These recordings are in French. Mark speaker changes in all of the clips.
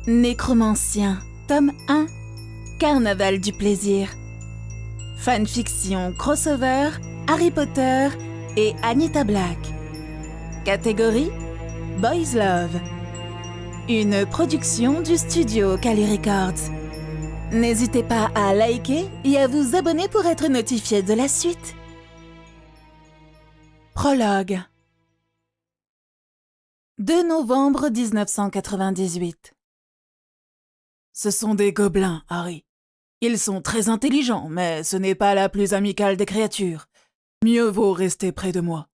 Speaker 1: Nécromancien, tome 1, Carnaval du plaisir. Fanfiction crossover, Harry Potter et Anita Black. Catégorie Boys Love. Une production du studio Kali Records. N'hésitez pas à liker et à vous abonner pour être notifié de la suite. Prologue. 2 novembre 1998. Ce sont des gobelins, Harry. Ils sont très intelligents, mais ce n'est pas la plus amicale des créatures. Mieux vaut rester près de moi.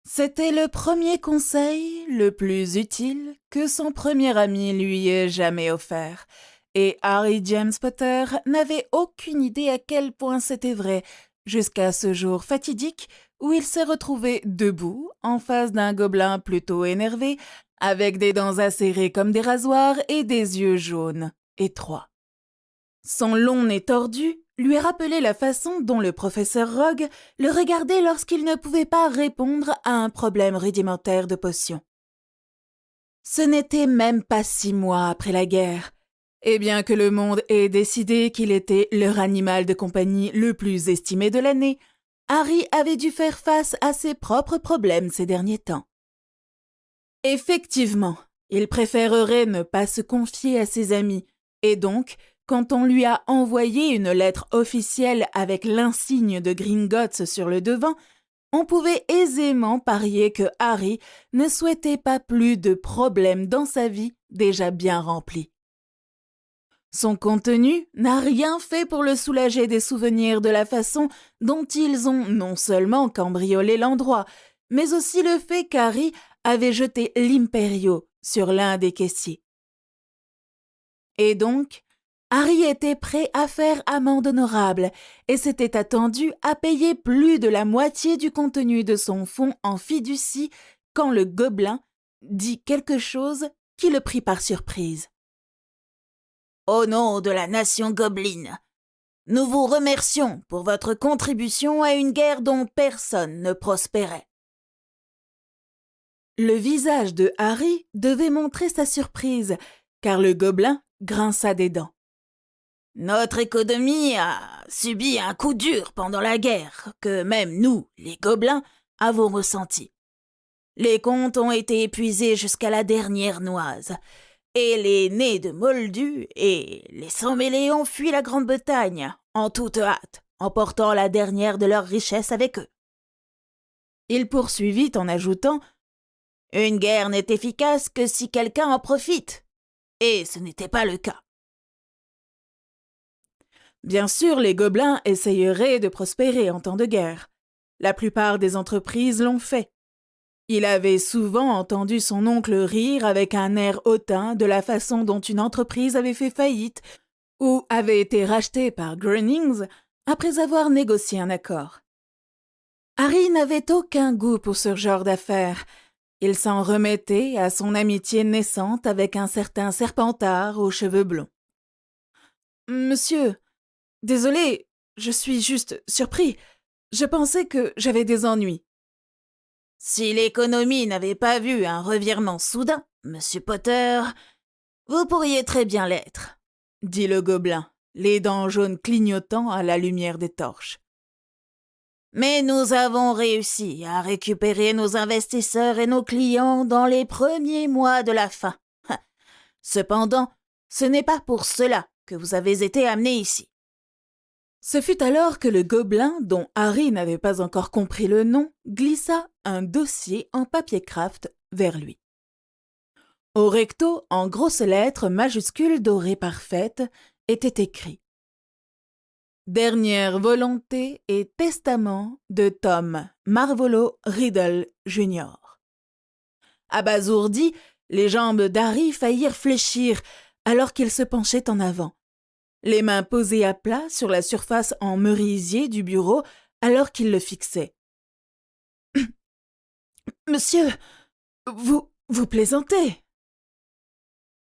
Speaker 1: C'était le premier conseil, le plus utile, que son premier ami lui ait jamais offert. Et Harry James Potter n'avait aucune idée à quel point c'était vrai, jusqu'à ce jour fatidique où il s'est retrouvé debout, en face d'un gobelin plutôt énervé, avec des dents acérées comme des rasoirs et des yeux jaunes, étroits. Son long nez tordu lui rappelait la façon dont le professeur Rogue le regardait lorsqu'il ne pouvait pas répondre à un problème rudimentaire de potions. Ce n'était même pas 6 mois après la guerre, et bien que le monde ait décidé qu'il était leur animal de compagnie le plus estimé de l'année, Harry avait dû faire face à ses propres problèmes ces derniers temps. Effectivement, il préférerait ne pas se confier à ses amis, et donc, quand on lui a envoyé une lettre officielle avec l'insigne de Gringotts sur le devant, on pouvait aisément parier que Harry ne souhaitait pas plus de problèmes dans sa vie déjà bien remplie. Son contenu n'a rien fait pour le soulager des souvenirs de la façon dont ils ont non seulement cambriolé l'endroit, mais aussi le fait qu'Harry avait jeté l'Imperio sur l'un des caissiers. Et donc, Harry était prêt à faire amende honorable et s'était attendu à payer plus de la moitié du contenu de son fonds en fiducie quand le gobelin dit quelque chose qui le prit par surprise. « Au nom de la nation gobeline, nous vous remercions pour votre contribution à une guerre dont personne ne prospérait. » Le visage de Harry devait montrer sa surprise, car le gobelin grinça des dents. « Notre économie a subi un coup dur pendant la guerre, que même nous, les gobelins, avons ressenti. Les comptes ont été épuisés jusqu'à la dernière noise, et les nez de moldus et les sang-mêlés ont fui la Grande-Bretagne, en toute hâte, emportant la dernière de leurs richesses avec eux. » Il poursuivit en ajoutant « Une guerre n'est efficace que si quelqu'un en profite. » Et ce n'était pas le cas. Bien sûr, les gobelins essayeraient de prospérer en temps de guerre. La plupart des entreprises l'ont fait. Il avait souvent entendu son oncle rire avec un air hautain de la façon dont une entreprise avait fait faillite ou avait été rachetée par Grunnings après avoir négocié un accord. Harry n'avait aucun goût pour ce genre d'affaires. Il s'en remettait à son amitié naissante avec un certain Serpentard aux cheveux blonds. « Monsieur, désolé, je suis juste surpris. Je pensais que j'avais des ennuis. » « Si l'économie n'avait pas vu un revirement soudain, Monsieur Potter, vous pourriez très bien l'être, » dit le gobelin, les dents jaunes clignotant à la lumière des torches. « Mais nous avons réussi à récupérer nos investisseurs et nos clients dans les premiers mois de la fin. Cependant, ce n'est pas pour cela que vous avez été amené ici. » Ce fut alors que le gobelin, dont Harry n'avait pas encore compris le nom, glissa un dossier en papier craft vers lui. Au recto, en grosses lettres majuscules dorées parfaites, était écrit « Dernière volonté et testament de Tom Marvolo Riddle Jr. » Abasourdi, les jambes d'Harry faillirent fléchir alors qu'il se penchait en avant, les mains posées à plat sur la surface en merisier du bureau alors qu'il le fixait. « Monsieur, vous plaisantez ?»«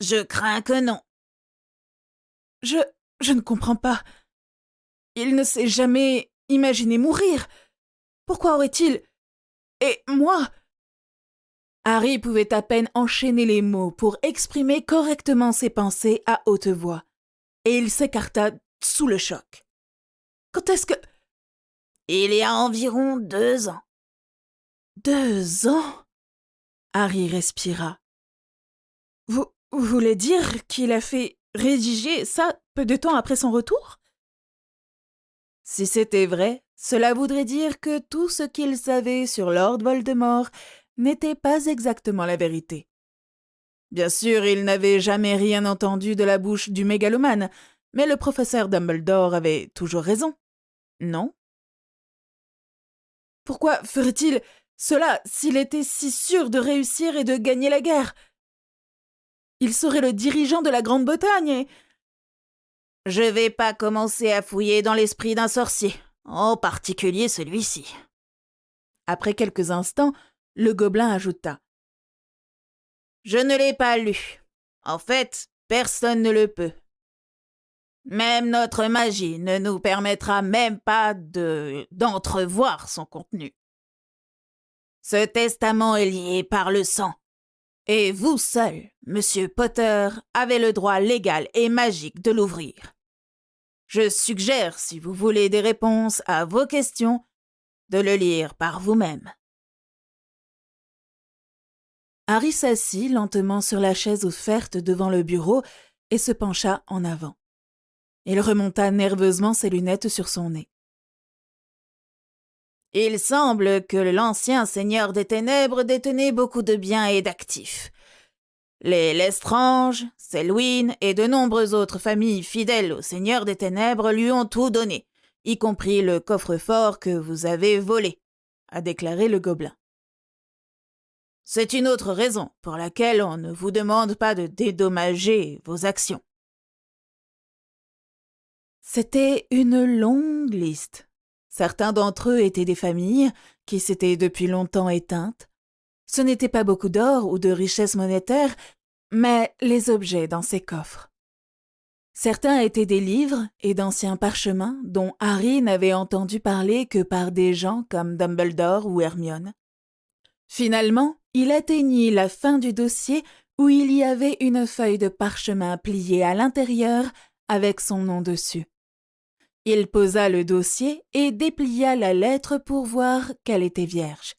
Speaker 1: Je crains que non. »« Je ne comprends pas. Il ne s'est jamais imaginé mourir. Pourquoi aurait-il... Et moi ? Harry pouvait à peine enchaîner les mots pour exprimer correctement ses pensées à haute voix, et il s'écarta sous le choc. « Quand est-ce que… » « Il y a environ 2 ans. » « 2 ans ?» Harry respira. « Vous voulez dire qu'il a fait rédiger ça peu de temps après son retour ?» Si c'était vrai, cela voudrait dire que tout ce qu'il savait sur Lord Voldemort n'était pas exactement la vérité. Bien sûr, il n'avait jamais rien entendu de la bouche du mégalomane, mais le professeur Dumbledore avait toujours raison, non? Pourquoi ferait-il cela s'il était si sûr de réussir et de gagner la guerre? Il serait le dirigeant de la Grande-Bretagne et… Je vais pas commencer à fouiller dans l'esprit d'un sorcier, en particulier celui-ci. Après quelques instants, le gobelin ajouta. Je ne l'ai pas lu. En fait, personne ne le peut. Même notre magie ne nous permettra même pas d'entrevoir son contenu. Ce testament est lié par le sang. Et vous seul, Monsieur Potter, avez le droit légal et magique de l'ouvrir. Je suggère, si vous voulez des réponses à vos questions, de le lire par vous-même. Harry s'assit lentement sur la chaise offerte devant le bureau et se pencha en avant. Il remonta nerveusement ses lunettes sur son nez. Il semble que l'ancien seigneur des ténèbres détenait beaucoup de biens et d'actifs. Les Lestrange, Selwyn et de nombreuses autres familles fidèles au seigneur des ténèbres lui ont tout donné, y compris le coffre-fort que vous avez volé, a déclaré le gobelin. C'est une autre raison pour laquelle on ne vous demande pas de dédommager vos actions. C'était une longue liste. Certains d'entre eux étaient des familles qui s'étaient depuis longtemps éteintes. Ce n'était pas beaucoup d'or ou de richesses monétaires, mais les objets dans ces coffres. Certains étaient des livres et d'anciens parchemins dont Harry n'avait entendu parler que par des gens comme Dumbledore ou Hermione. Finalement, il atteignit la fin du dossier où il y avait une feuille de parchemin pliée à l'intérieur avec son nom dessus. Il posa le dossier et déplia la lettre pour voir qu'elle était vierge.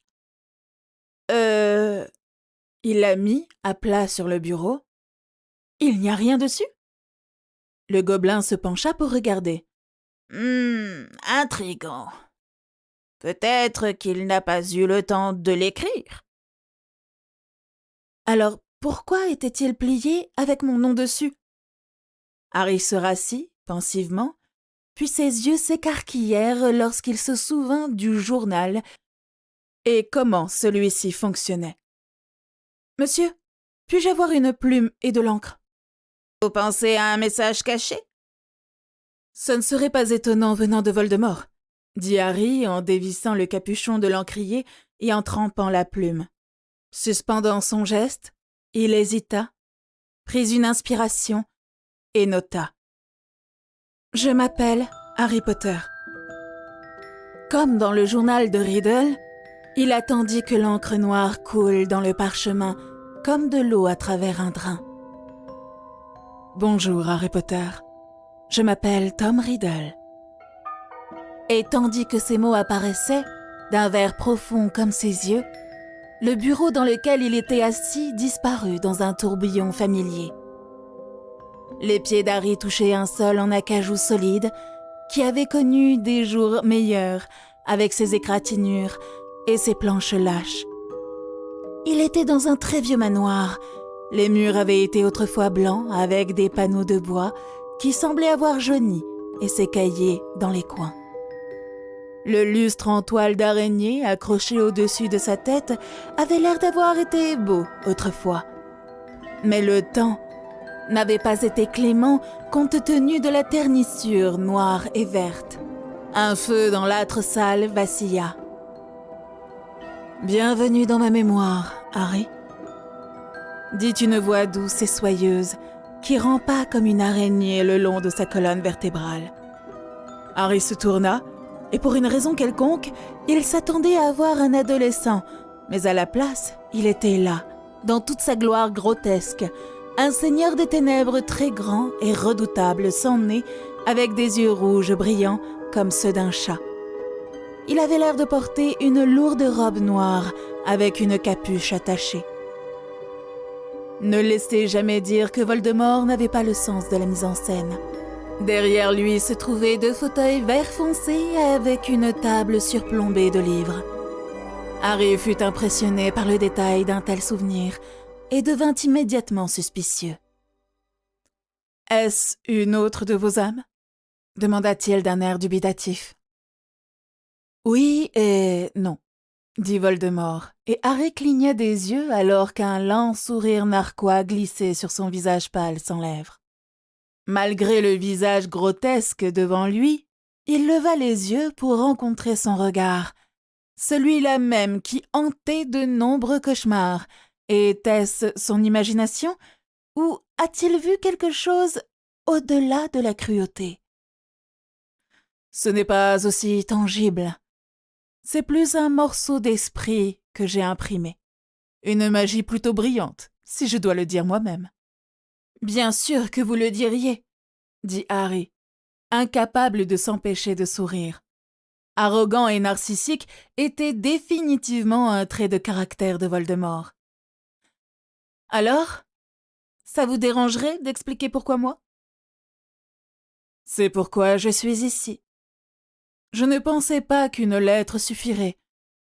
Speaker 1: Il la mit à plat sur le bureau. Il n'y a rien dessus? Le gobelin se pencha pour regarder. Intriguant. Peut-être qu'il n'a pas eu le temps de l'écrire. Alors, pourquoi était-il plié avec mon nom dessus? Harry se rassit, pensivement, puis ses yeux s'écarquillèrent lorsqu'il se souvint du journal et comment celui-ci fonctionnait. « Monsieur, puis-je avoir une plume et de l'encre? » Vous pensez à un message caché? Ce ne serait pas étonnant venant de Voldemort, dit Harry en dévissant le capuchon de l'encrier et en trempant la plume. Suspendant son geste, il hésita, prit une inspiration et nota. « Je m'appelle Harry Potter. » Comme dans le journal de Riddle, il attendit que l'encre noire coule dans le parchemin comme de l'eau à travers un drain. « Bonjour, Harry Potter. Je m'appelle Tom Riddle. » Et tandis que ces mots apparaissaient, d'un vert profond comme ses yeux, le bureau dans lequel il était assis disparut dans un tourbillon familier. Les pieds d'Harry touchaient un sol en acajou solide qui avait connu des jours meilleurs avec ses égratignures et ses planches lâches. Il était dans un très vieux manoir. Les murs avaient été autrefois blancs avec des panneaux de bois qui semblaient avoir jauni et s'écaillé dans les coins. Le lustre en toile d'araignée accroché au-dessus de sa tête avait l'air d'avoir été beau autrefois. Mais le temps n'avait pas été clément compte tenu de la ternissure noire et verte. Un feu dans l'âtre salle vacilla. « Bienvenue dans ma mémoire, Harry », dit une voix douce et soyeuse qui rampa comme une araignée le long de sa colonne vertébrale. Harry se tourna, et pour une raison quelconque, il s'attendait à voir un adolescent, Mais à la place, il était là, dans toute sa gloire grotesque, un seigneur des ténèbres très grand et redoutable, sans nez, avec des yeux rouges brillants comme ceux d'un chat. Il avait l'air de porter une lourde robe noire avec une capuche attachée. Ne laissez jamais dire que Voldemort n'avait pas le sens de la mise en scène. Derrière lui se trouvaient 2 fauteuils vert foncé avec une table surplombée de livres. Harry fut impressionné par le détail d'un tel souvenir et devint immédiatement suspicieux. « Est-ce une autre de vos âmes ?» demanda-t-il d'un air dubitatif. « Oui et non », dit Voldemort, et Harry cligna des yeux alors qu'un lent sourire narquois glissait sur son visage pâle sans lèvres. Malgré le visage grotesque devant lui, il leva les yeux pour rencontrer son regard, celui-là même qui hantait de nombreux cauchemars. Était-ce son imagination ou a-t-il vu quelque chose au-delà de la cruauté? Ce n'est pas aussi tangible. C'est plus un morceau d'esprit que j'ai imprimé. Une magie plutôt brillante, si je dois le dire moi-même. Bien sûr que vous le diriez, dit Harry, incapable de s'empêcher de sourire. Arrogant et narcissique était définitivement un trait de caractère de Voldemort. Alors, ça vous dérangerait d'expliquer pourquoi moi? C'est pourquoi je suis ici. Je ne pensais pas qu'une lettre suffirait,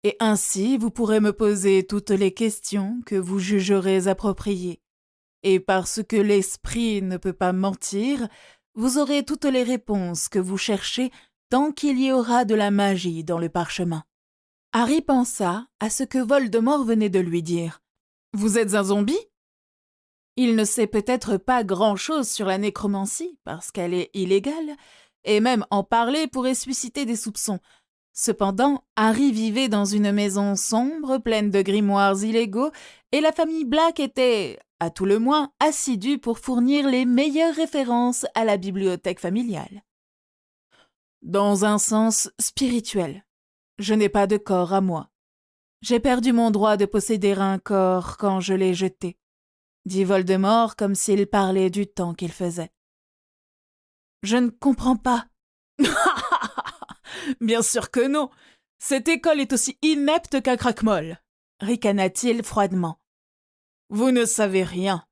Speaker 1: et ainsi vous pourrez me poser toutes les questions que vous jugerez appropriées. Et parce que l'esprit ne peut pas mentir, vous aurez toutes les réponses que vous cherchez tant qu'il y aura de la magie dans le parchemin. Harry pensa à ce que Voldemort venait de lui dire. « Vous êtes un zombie ?» Il ne sait peut-être pas grand-chose sur la nécromancie, parce qu'elle est illégale, et même en parler pourrait susciter des soupçons. Cependant, Harry vivait dans une maison sombre, pleine de grimoires illégaux, et la famille Black était, à tout le moins, assidue pour fournir les meilleures références à la bibliothèque familiale. Dans un sens spirituel, je n'ai pas de corps à moi. J'ai perdu mon droit de posséder un corps quand je l'ai jeté, dit Voldemort comme s'il parlait du temps qu'il faisait. Je ne comprends pas. Bien sûr que non. Cette école est aussi inepte qu'un craquemolle, ricana-t-il froidement. Vous ne savez rien.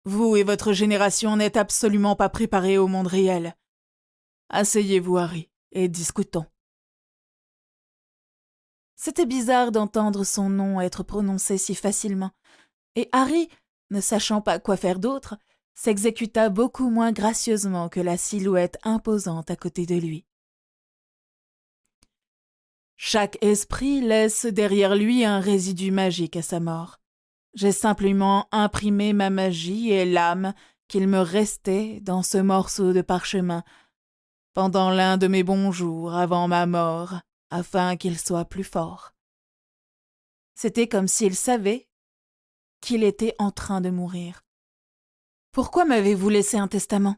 Speaker 1: Vous et votre génération n'êtes absolument pas préparés au monde réel. Asseyez-vous, Harry, et discutons. C'était bizarre d'entendre son nom être prononcé si facilement, et Harry, ne sachant pas quoi faire d'autre, s'exécuta beaucoup moins gracieusement que la silhouette imposante à côté de lui. Chaque esprit laisse derrière lui un résidu magique à sa mort. J'ai simplement imprimé ma magie et l'âme qu'il me restait dans ce morceau de parchemin pendant l'un de mes bons jours avant ma mort, afin qu'il soit plus fort. C'était comme s'il savait qu'il était en train de mourir. « Pourquoi m'avez-vous laissé un testament ?»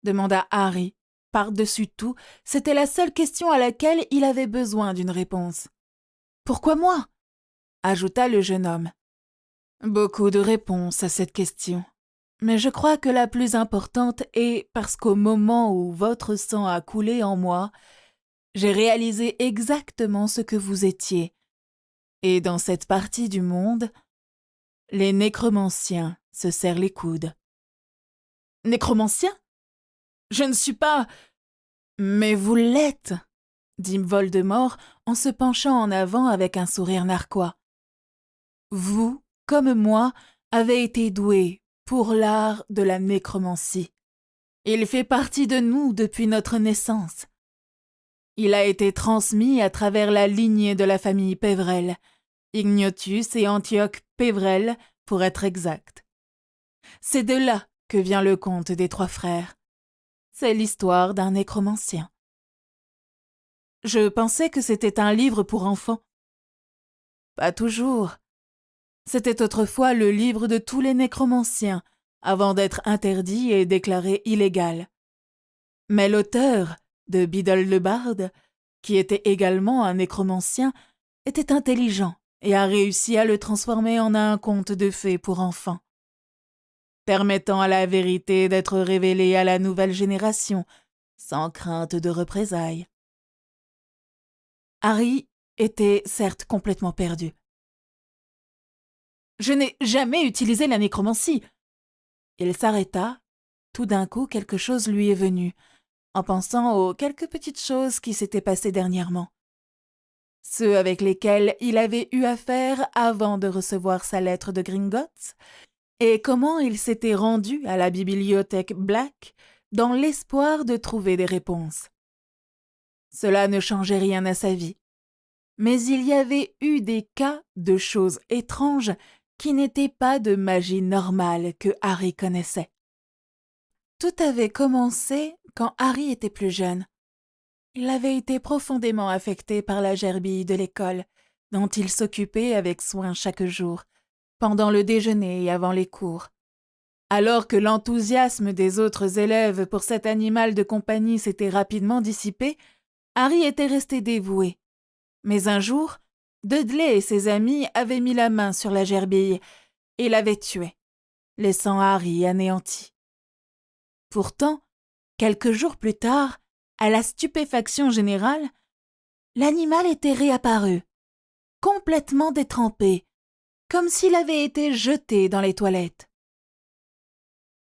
Speaker 1: demanda Harry. Par-dessus tout, c'était la seule question à laquelle il avait besoin d'une réponse. « Pourquoi moi ?» ajouta le jeune homme. Beaucoup de réponses à cette question. Mais je crois que la plus importante est parce qu'au moment où votre sang a coulé en moi, j'ai réalisé exactement ce que vous étiez. Et dans cette partie du monde, les nécromanciens se serrent les coudes. Nécromancien ? Je ne suis pas... Mais vous l'êtes, dit Voldemort en se penchant en avant avec un sourire narquois. Vous, comme moi, avez été doués pour l'art de la nécromancie. Il fait partie de nous depuis notre naissance. Il a été transmis à travers la lignée de la famille Pévrel, Ignotus et Antioche Pévrel pour être exact. C'est de là que vient le conte des 3 frères. C'est l'histoire d'un nécromancien. Je pensais que c'était un livre pour enfants. Pas toujours. C'était autrefois le livre de tous les nécromanciens, avant d'être interdit et déclaré illégal. Mais l'auteur, de Biddle le Barde, qui était également un nécromancien, était intelligent et a réussi à le transformer en un conte de fées pour enfants, permettant à la vérité d'être révélée à la nouvelle génération, sans crainte de représailles. Harry était certes complètement perdu. « Je n'ai jamais utilisé la nécromancie !» Il s'arrêta. Tout d'un coup, quelque chose lui est venu, en pensant aux quelques petites choses qui s'étaient passées dernièrement. Ceux avec lesquels il avait eu affaire avant de recevoir sa lettre de Gringotts, et comment il s'était rendu à la bibliothèque Black dans l'espoir de trouver des réponses. Cela ne changeait rien à sa vie. Mais il y avait eu des cas de choses étranges qui n'étaient pas de magie normale que Harry connaissait. Tout avait commencé quand Harry était plus jeune. Il avait été profondément affecté par la gerbille de l'école, dont il s'occupait avec soin chaque jour, pendant le déjeuner et avant les cours. Alors que l'enthousiasme des autres élèves pour cet animal de compagnie s'était rapidement dissipé, Harry était resté dévoué. Mais un jour, Dudley et ses amis avaient mis la main sur la gerbille et l'avaient tué, laissant Harry anéanti. Pourtant, quelques jours plus tard, à la stupéfaction générale, l'animal était réapparu, complètement détrempé, comme s'il avait été jeté dans les toilettes.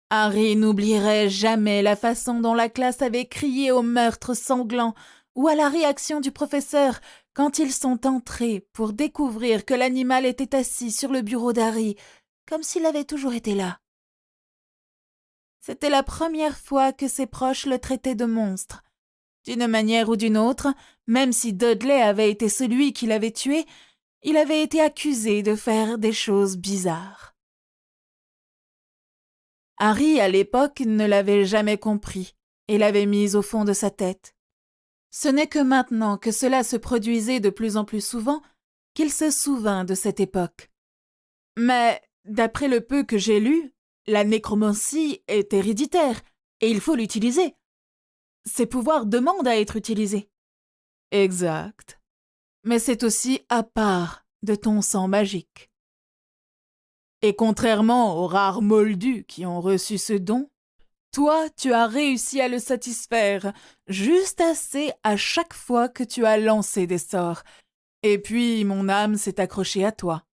Speaker 1: Harry n'oublierait jamais la façon dont la classe avait crié au meurtre sanglant ou à la réaction du professeur quand ils sont entrés pour découvrir que l'animal était assis sur le bureau d'Harry, comme s'il avait toujours été là. C'était la première fois que ses proches le traitaient de monstre. D'une manière ou d'une autre, même si Dudley avait été celui qui l'avait tué, il avait été accusé de faire des choses bizarres. Harry, à l'époque, ne l'avait jamais compris et l'avait mis au fond de sa tête. Ce n'est que maintenant que cela se produisait de plus en plus souvent qu'il se souvint de cette époque. Mais, d'après le peu que j'ai lu, la nécromancie est héréditaire et il faut l'utiliser. Ses pouvoirs demandent à être utilisés. Exact. Mais c'est aussi à part de ton sang magique. Et contrairement aux rares moldus qui ont reçu ce don, toi, tu as réussi à le satisfaire, juste assez à chaque fois que tu as lancé des sorts. Et puis, mon âme s'est accrochée à toi.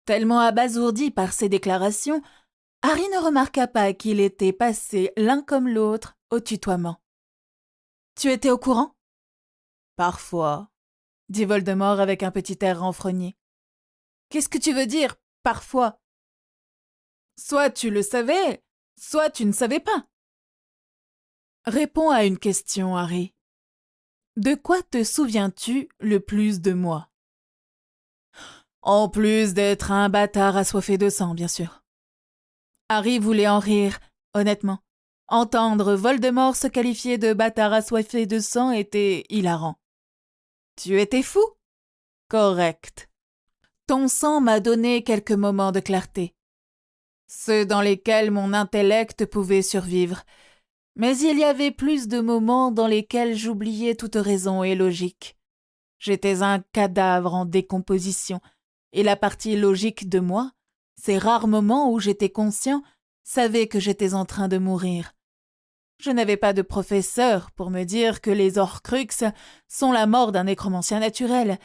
Speaker 1: Tellement abasourdi par ces déclarations, Harry ne remarqua pas qu'il était passé l'un comme l'autre au tutoiement. « Tu étais au courant ?»« Parfois, » dit Voldemort avec un petit air renfrogné. « Qu'est-ce que tu veux dire, parfois ?»« Soit tu le savais, soit tu ne savais pas. » Réponds à une question, Harry. De quoi te souviens-tu le plus de moi? En plus d'être un bâtard assoiffé de sang, bien sûr. Harry voulait en rire, honnêtement. Entendre Voldemort se qualifier de bâtard assoiffé de sang était hilarant. Tu étais fou? Correct. Ton sang m'a donné quelques moments de clarté. Ceux dans lesquels mon intellect pouvait survivre. Mais il y avait plus de moments dans lesquels j'oubliais toute raison et logique. J'étais un cadavre en décomposition, et la partie logique de moi, ces rares moments où j'étais conscient, savait que j'étais en train de mourir. Je n'avais pas de professeur pour me dire que les Horcruxes sont la mort d'un nécromancien naturel,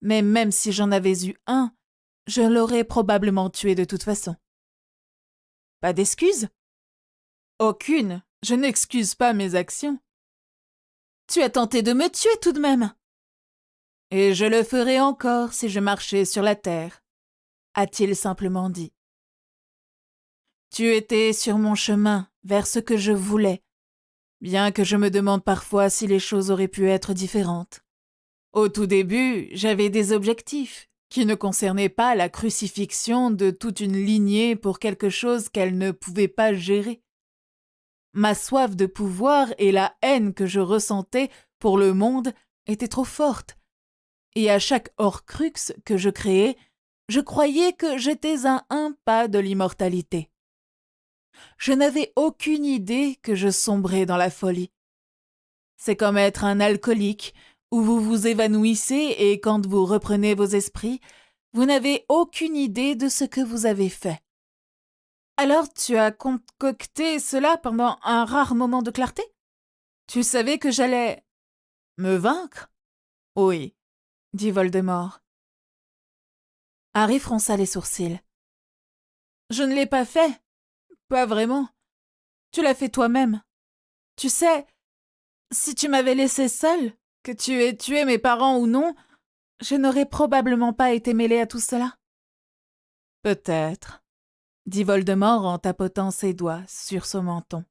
Speaker 1: mais même si j'en avais eu un, je l'aurais probablement tué de toute façon. Pas d'excuse? Aucune. Je n'excuse pas mes actions. Tu as tenté de me tuer tout de même. Et je le ferais encore si je marchais sur la terre, a-t-il simplement dit. Tu étais sur mon chemin vers ce que je voulais, bien que je me demande parfois si les choses auraient pu être différentes. Au tout début, j'avais des objectifs qui ne concernaient pas la crucifixion de toute une lignée pour quelque chose qu'elle ne pouvait pas gérer. Ma soif de pouvoir et la haine que je ressentais pour le monde étaient trop fortes, et à chaque Horcrux que je créais, je croyais que j'étais à un pas de l'immortalité. Je n'avais aucune idée que je sombrais dans la folie. C'est comme être un alcoolique, où vous vous évanouissez et quand vous reprenez vos esprits, Vous n'avez aucune idée de ce que vous avez fait. Alors tu as concocté cela pendant un rare moment de clarté? Tu savais que j'allais... Me vaincre? Oui, dit Voldemort. Harry fronça les sourcils. Je ne l'ai pas fait. Pas vraiment. Tu l'as fait toi-même. Tu sais, si tu m'avais laissé seule, que tu aies tué mes parents ou non, je n'aurais probablement pas été mêlée à tout cela. Peut-être, dit Voldemort en tapotant ses doigts sur son menton.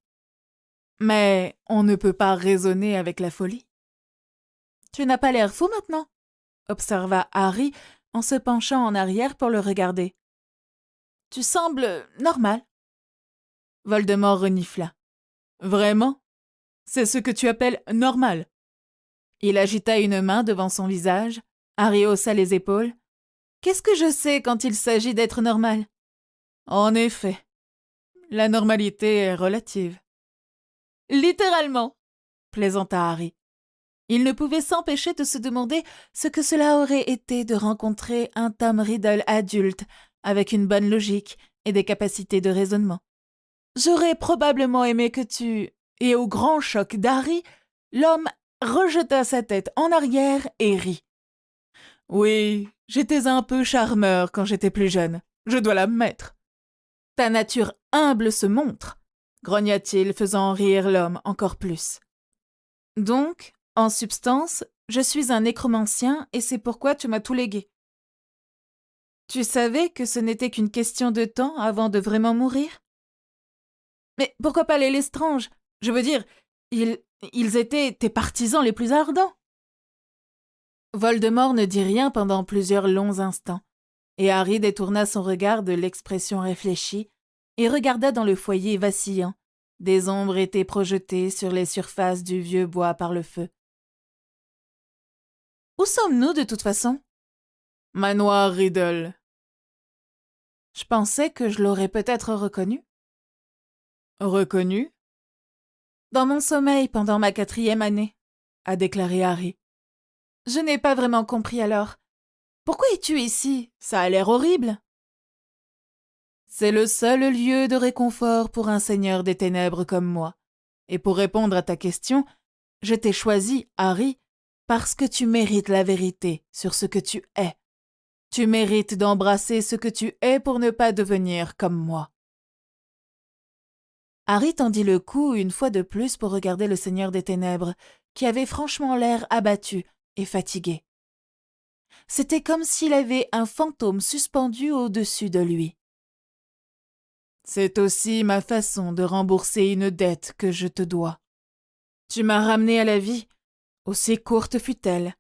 Speaker 1: Mais on ne peut pas raisonner avec la folie. Tu n'as pas l'air fou maintenant, observa Harry en se penchant en arrière pour le regarder. Tu sembles normal. Voldemort renifla. Vraiment? C'est ce que tu appelles normal? Il agita une main devant son visage. Harry haussa les épaules. Qu'est-ce que je sais quand il s'agit d'être normal? En effet, la normalité est relative. Littéralement, plaisanta Harry. Il ne pouvait s'empêcher de se demander ce que cela aurait été de rencontrer un Tom Riddle adulte avec une bonne logique et des capacités de raisonnement. J'aurais probablement aimé que tu... Et au grand choc d'Harry, l'homme rejeta sa tête en arrière et rit. Oui, j'étais un peu charmeur quand j'étais plus jeune, je dois l'admettre. Ta nature humble se montre, grogna-t-il, faisant rire l'homme encore plus. Donc, en substance, je suis un nécromancien et c'est pourquoi tu m'as tout légué. Tu savais que ce n'était qu'une question de temps avant de vraiment mourir? Mais pourquoi pas les Lestrange? Je veux dire, ils étaient tes partisans les plus ardents. Voldemort ne dit rien pendant plusieurs longs instants, et Harry détourna son regard de l'expression réfléchie et regarda dans le foyer vacillant. Des ombres étaient projetées sur les surfaces du vieux bois par le feu. Où sommes-nous de toute façon? Manoir Riddle. Je pensais que je l'aurais peut-être reconnu. Reconnu? Dans mon sommeil pendant ma 4e année, a déclaré Harry. Je n'ai pas vraiment compris alors. Pourquoi es-tu ici? Ça a l'air horrible. C'est le seul lieu de réconfort pour un seigneur des ténèbres comme moi. Et pour répondre à ta question, je t'ai choisi, Harry, parce que tu mérites la vérité sur ce que tu es. Tu mérites d'embrasser ce que tu es pour ne pas devenir comme moi. Harry tendit le cou une fois de plus pour regarder le Seigneur des Ténèbres, qui avait franchement l'air abattu et fatigué. C'était comme s'il avait un fantôme suspendu au-dessus de lui. C'est aussi ma façon de rembourser une dette que je te dois. Tu m'as ramené à la vie, aussi courte fût-elle,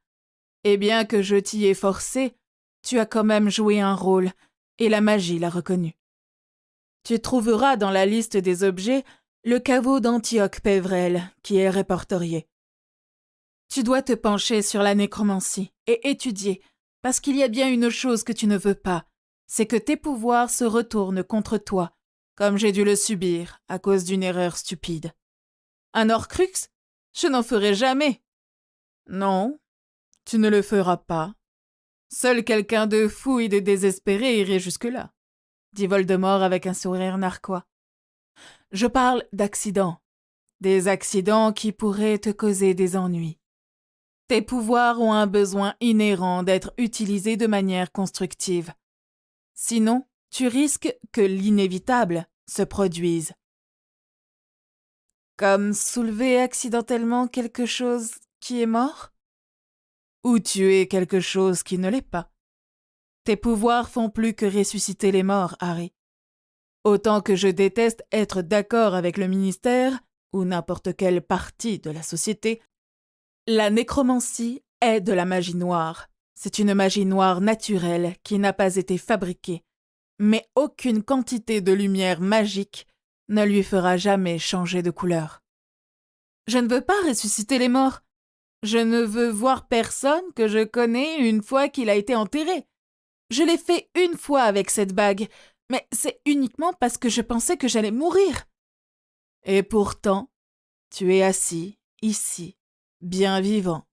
Speaker 1: et bien que je t'y ai forcé, tu as quand même joué un rôle, et la magie l'a reconnu. Tu trouveras dans la liste des objets le caveau d'Antioche Pévrel, qui est répertorié. Tu dois te pencher sur la nécromancie et étudier, parce qu'il y a bien une chose que tu ne veux pas, c'est que tes pouvoirs se retournent contre toi, comme j'ai dû le subir à cause d'une erreur stupide. Un Horcrux? Je n'en ferai jamais. Non, tu ne le feras pas. Seul quelqu'un de fou et de désespéré irait jusque-là, dit Voldemort avec un sourire narquois. Je parle d'accidents. Des accidents qui pourraient te causer des ennuis. Tes pouvoirs ont un besoin inhérent d'être utilisés de manière constructive. Sinon, tu risques que l'inévitable se produise. Comme soulever accidentellement quelque chose qui est mort? Ou tuer quelque chose qui ne l'est pas. Tes pouvoirs font plus que ressusciter les morts, Harry. Autant que je déteste être d'accord avec le ministère, ou n'importe quelle partie de la société, la nécromancie est de la magie noire. C'est une magie noire naturelle qui n'a pas été fabriquée, mais aucune quantité de lumière magique ne lui fera jamais changer de couleur. Je ne veux pas ressusciter les morts. Je ne veux voir personne que je connais une fois qu'il a été enterré. Je l'ai fait une fois avec cette bague, mais c'est uniquement parce que je pensais que j'allais mourir. Et pourtant, tu es assis, ici, bien vivant.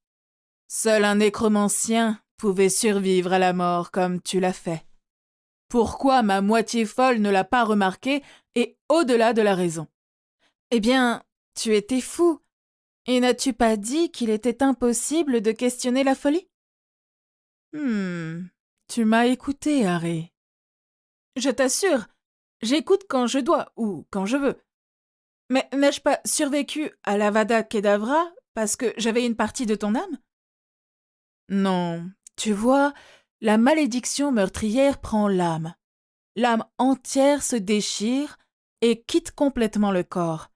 Speaker 1: Seul un nécromancien pouvait survivre à la mort comme tu l'as fait. Pourquoi ma moitié folle ne l'a pas remarqué et au-delà de la raison? Eh bien, tu étais fou. Et n'as-tu pas dit qu'il était impossible de questionner la folie? Tu m'as écouté, Harry. Je t'assure, j'écoute quand je dois ou quand je veux. Mais n'ai-je pas survécu à l'Avada Kedavra parce que j'avais une partie de ton âme? Non, tu vois, la malédiction meurtrière prend l'âme. L'âme entière se déchire et quitte complètement le corps.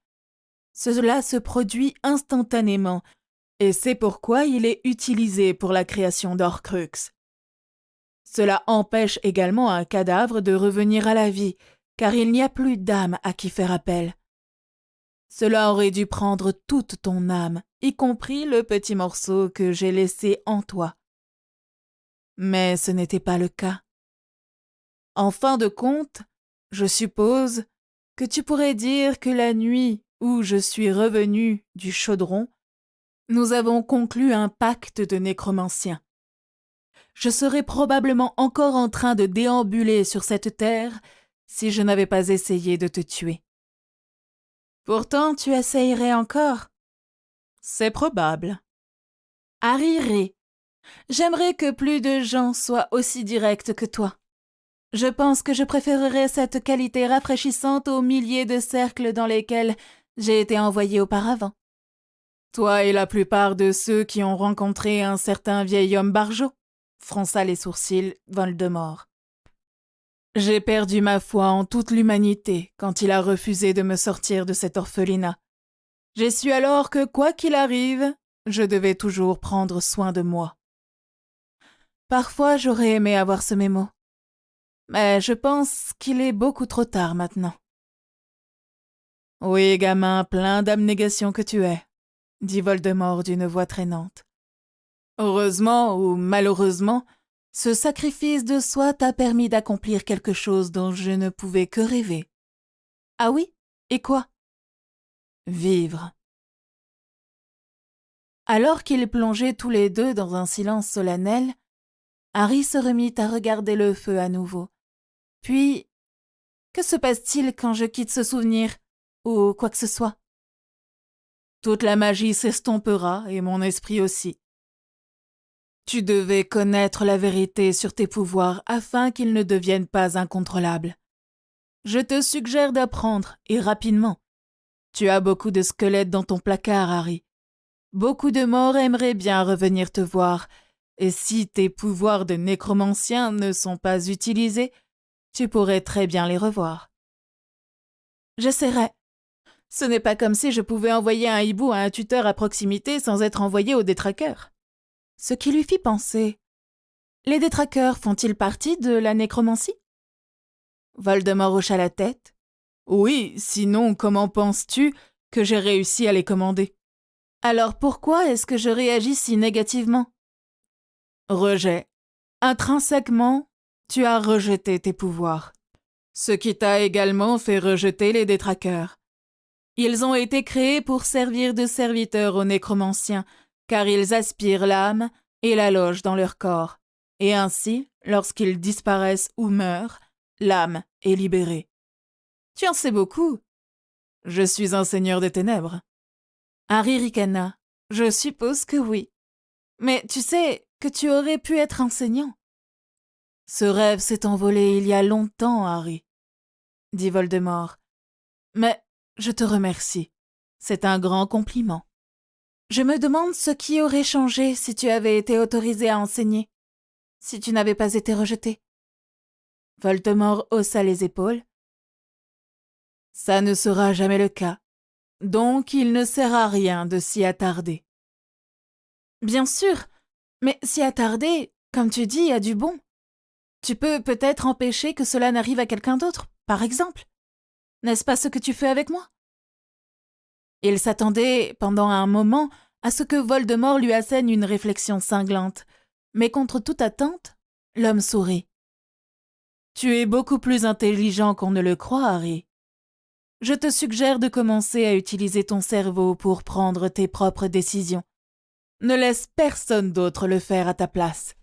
Speaker 1: Cela se produit instantanément, et c'est pourquoi il est utilisé pour la création d'Horcrux. Cela empêche également un cadavre de revenir à la vie, car il n'y a plus d'âme à qui faire appel. Cela aurait dû prendre toute ton âme, y compris le petit morceau que j'ai laissé en toi. Mais ce n'était pas le cas. En fin de compte, je suppose que tu pourrais dire que la nuit où je suis revenu du chaudron, nous avons conclu un pacte de nécromancien. Je serais probablement encore en train de déambuler sur cette terre si je n'avais pas essayé de te tuer. Pourtant, tu essayerais encore. C'est probable. Harry Ray, j'aimerais que plus de gens soient aussi directs que toi. Je pense que je préférerais cette qualité rafraîchissante aux milliers de cercles dans lesquels j'ai été envoyé auparavant. Toi et la plupart de ceux qui ont rencontré un certain vieil homme barjot, fronça les sourcils Voldemort. J'ai perdu ma foi en toute l'humanité quand il a refusé de me sortir de cet orphelinat. J'ai su alors que, quoi qu'il arrive, je devais toujours prendre soin de moi. Parfois, j'aurais aimé avoir ce mémo. Mais je pense qu'il est beaucoup trop tard maintenant. Oui, gamin, plein d'abnégation que tu es, dit Voldemort d'une voix traînante. Heureusement ou malheureusement, ce sacrifice de soi t'a permis d'accomplir quelque chose dont je ne pouvais que rêver. Ah oui? Et quoi? Vivre. Alors qu'ils plongeaient tous les deux dans un silence solennel, Harry se remit à regarder le feu à nouveau. Puis, que se passe-t-il quand je quitte ce souvenir, ou quoi que ce soit? Toute la magie s'estompera, et mon esprit aussi. Tu devais connaître la vérité sur tes pouvoirs afin qu'ils ne deviennent pas incontrôlables. Je te suggère d'apprendre, et rapidement. Tu as beaucoup de squelettes dans ton placard, Harry. Beaucoup de morts aimeraient bien revenir te voir, et si tes pouvoirs de nécromancien ne sont pas utilisés, tu pourrais très bien les revoir. J'essaierai. Ce n'est pas comme si je pouvais envoyer un hibou à un tuteur à proximité sans être envoyé au détraqueur. Ce qui lui fit penser. Les détraqueurs font-ils partie de la nécromancie? Voldemort hocha la tête. Oui, sinon comment penses-tu que j'ai réussi à les commander? Alors pourquoi est-ce que je réagis si négativement? Rejet. Intrinsèquement, tu as rejeté tes pouvoirs. Ce qui t'a également fait rejeter les détraqueurs. Ils ont été créés pour servir de serviteurs aux nécromanciens, car ils aspirent l'âme et la logent dans leur corps. Et ainsi, lorsqu'ils disparaissent ou meurent, l'âme est libérée. Tu en sais beaucoup. Je suis un seigneur des ténèbres. Harry ricana. Je suppose que oui. Mais tu sais que tu aurais pu être enseignant. Ce rêve s'est envolé il y a longtemps, Harry, dit Voldemort. Mais je te remercie. C'est un grand compliment. Je me demande ce qui aurait changé si tu avais été autorisé à enseigner, si tu n'avais pas été rejeté. Voldemort haussa les épaules. Ça ne sera jamais le cas, donc il ne sert à rien de s'y attarder. Bien sûr, mais s'y attarder, comme tu dis, a du bon. Tu peux peut-être empêcher que cela n'arrive à quelqu'un d'autre, par exemple. N'est-ce pas ce que tu fais avec moi? Il s'attendait, pendant un moment, à ce que Voldemort lui assène une réflexion cinglante, mais contre toute attente, l'homme sourit. Tu es beaucoup plus intelligent qu'on ne le croit, Harry. Je te suggère de commencer à utiliser ton cerveau pour prendre tes propres décisions. Ne laisse personne d'autre le faire à ta place.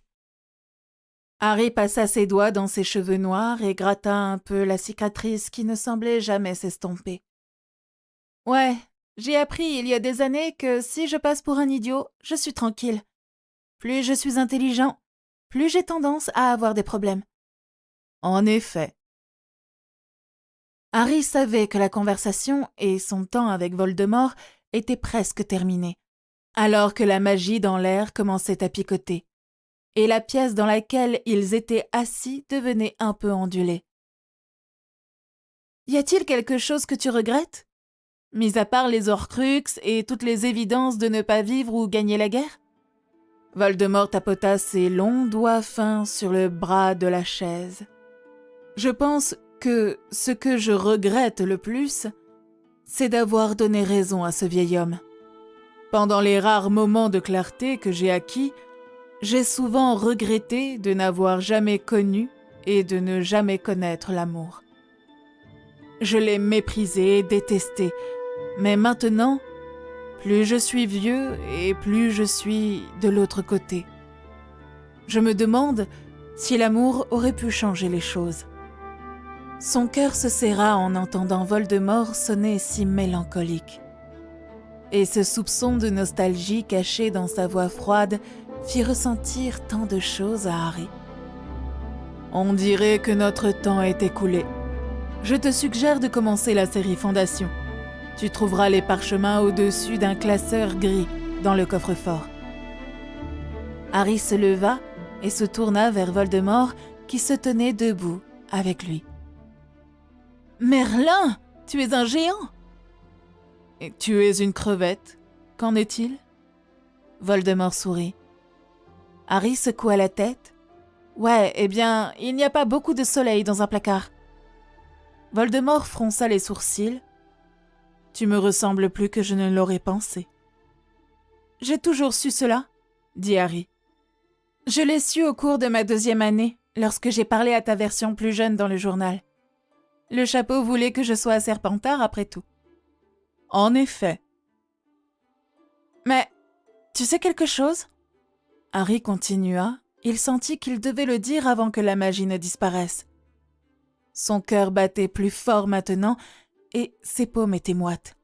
Speaker 1: Harry passa ses doigts dans ses cheveux noirs et gratta un peu la cicatrice qui ne semblait jamais s'estomper. « Ouais, j'ai appris il y a des années que si je passe pour un idiot, je suis tranquille. Plus je suis intelligent, plus j'ai tendance à avoir des problèmes. » En effet. Harry savait que la conversation et son temps avec Voldemort étaient presque terminés, alors que la magie dans l'air commençait à picoter, et la pièce dans laquelle ils étaient assis devenait un peu ondulée. « Y a-t-il quelque chose que tu regrettes, mis à part les Horcruxes et toutes les évidences de ne pas vivre ou gagner la guerre ?» Voldemort tapota ses longs doigts fins sur le bras de la chaise. « Je pense que ce que je regrette le plus, c'est d'avoir donné raison à ce vieil homme. Pendant les rares moments de clarté que j'ai acquis, j'ai souvent regretté de n'avoir jamais connu et de ne jamais connaître l'amour. Je l'ai méprisé et détesté, mais maintenant, plus je suis vieux et plus je suis de l'autre côté. Je me demande si l'amour aurait pu changer les choses. » Son cœur se serra en entendant Voldemort sonner si mélancolique. Et ce soupçon de nostalgie caché dans sa voix froide fit ressentir tant de choses à Harry. « On dirait que notre temps est écoulé. Je te suggère de commencer la série Fondation. Tu trouveras les parchemins au-dessus d'un classeur gris dans le coffre-fort. » Harry se leva et se tourna vers Voldemort qui se tenait debout avec lui. « Merlin, tu es un géant !»« Et tu es une crevette. Qu'en est-il ?» Voldemort sourit. Harry secoua la tête. « Ouais, eh bien, il n'y a pas beaucoup de soleil dans un placard. » Voldemort fronça les sourcils. « Tu me ressembles plus que je ne l'aurais pensé. »« J'ai toujours su cela, » dit Harry. « Je l'ai su au cours de ma 2e année, lorsque j'ai parlé à ta version plus jeune dans le journal. Le chapeau voulait que je sois Serpentard après tout. » « En effet. »« Mais, tu sais quelque chose ?» Harry continua. Il sentit qu'il devait le dire avant que la magie ne disparaisse. Son cœur battait plus fort maintenant et ses paumes étaient moites.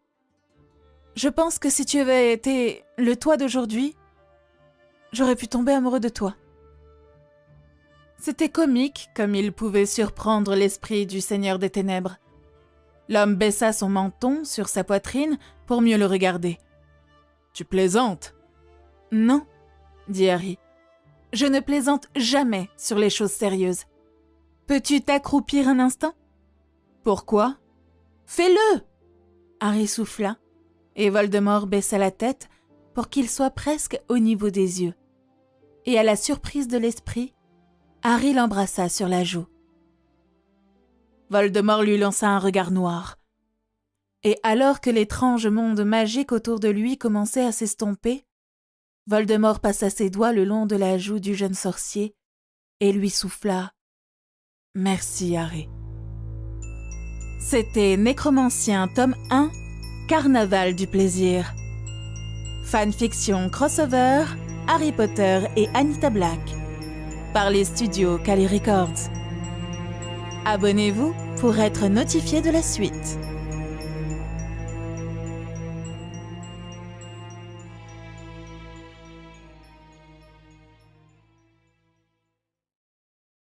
Speaker 1: « Je pense que si tu avais été le toi d'aujourd'hui, j'aurais pu tomber amoureux de toi. » C'était comique comme il pouvait surprendre l'esprit du Seigneur des Ténèbres. L'homme baissa son menton sur sa poitrine pour mieux le regarder. « Tu plaisantes ?»« Non, » dit Harry. « Je ne plaisante jamais sur les choses sérieuses. Peux-tu t'accroupir un instant ?»« Pourquoi ?»« Fais-le !» Harry souffla, et Voldemort baissa la tête pour qu'il soit presque au niveau des yeux. Et à la surprise de l'esprit, Harry l'embrassa sur la joue. Voldemort lui lança un regard noir. Et alors que l'étrange monde magique autour de lui commençait à s'estomper, Voldemort passa ses doigts le long de la joue du jeune sorcier et lui souffla « Merci, Harry ». C'était Nécromancien, tome 1, Carnaval du plaisir. Fanfiction crossover, Harry Potter et Anita Black. Par les studios Kali Records. Abonnez-vous pour être notifié de la suite.